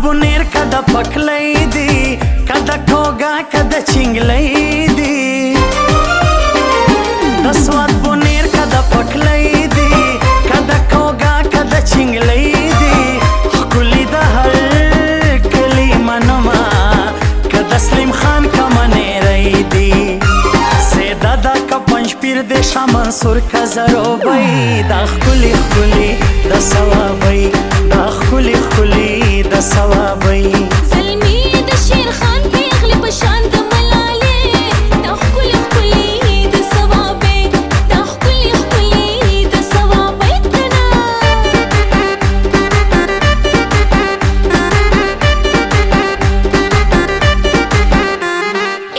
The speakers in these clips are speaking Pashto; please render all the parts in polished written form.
بونیر کده پکلی دی کده ټوګه کده چنګلی دی د سواد بونیر کده پکلی دی کده ټوګه کده چنګلی دی ښکلي د هر کلي منما کده سلیم خان که منیری دی سیده دا که پنجپیر دی شاه منصور که زروبی دا ښکلي ښکلي د ثوابی دا ښکلي ښکلي د ثوابی زلمی د شیر خان پیغلې په شان د ملالې دا ښکلي ښکلي د ثوابې دا ښکلي ښکلي د ثوابې کنه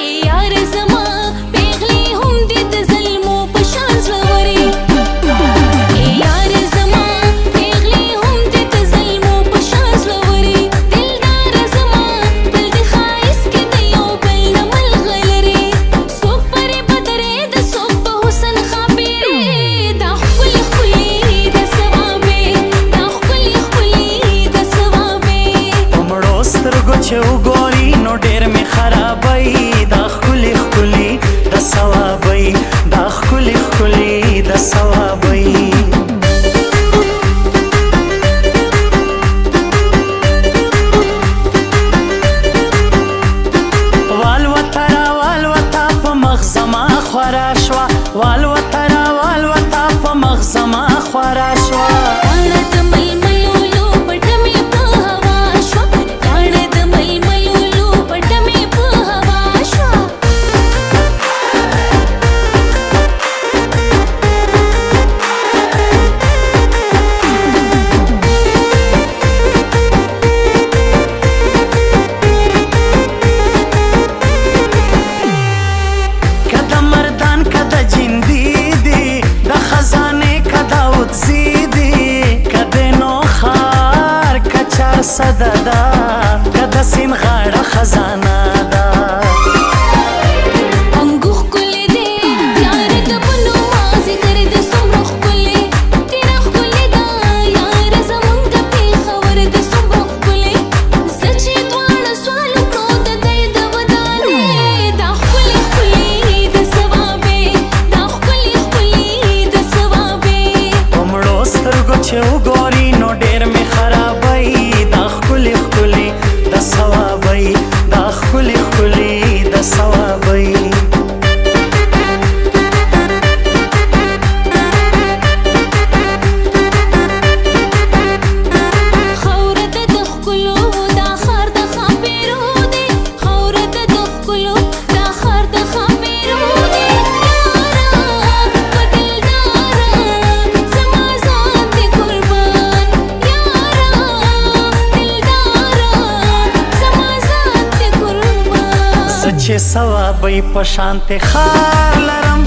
ای یار زما پیغلې هم دې د ظلمو په شان زړورې ای یار زما پیغلې هم دې د ظلمو په شان زړورې دلدار زما بل دې ښایست کې د یو بل نه ملغلرې څوک پرې بدرې د څوک په حسن خاپېرې دا ښکلي ښکلي د ثوابې دا ښکلي ښکلي د ثوابې په مړو سترګو چې وګوري نو ډېر مې خرابوي دا ښکلي ښکلي د ثوابۍ دا ښکلي ښکلي د ثوابۍ والوته را والوته په مخ زما خوره شوه والوته را والوته په مخ زما خوره شوه یاړه د ململولو پټه مې په هوا شوه یاړه د ململولو پټه مې په هوا شوه کده مردان کده جندی دی د خزانې کده اوتزی دی کده نوخار کچار صده ده کده سین غاړه خزانه ده انګو ښکلې دی یاره د بنو مازدیګر د څومره ښکلې ډېره ښکلې ده یاره زمونږ د پېښور د څومره ښکلې زه چې دواړه سوال وکړو د دی د ودانې دا ښکلي ښکلي د ثوابې دا ښکلي ښکلي د ثوابې په مړو سترګو چې وګوري نو ډېر مې خرابوي دا ښکلي ښکلي د ثوابۍ دا ښکلي ښکلي د ثوابۍ خاوره ده د ښکلو دا ښار د ښاپېرو دی خاوره ده د ښکلو دا ښار د ښاپېرو دی یاره په دلداره زما ځان دې قربان یاره دلداره زما ځان دې قربان زه چې ثوابۍ په شانتې ښار لرم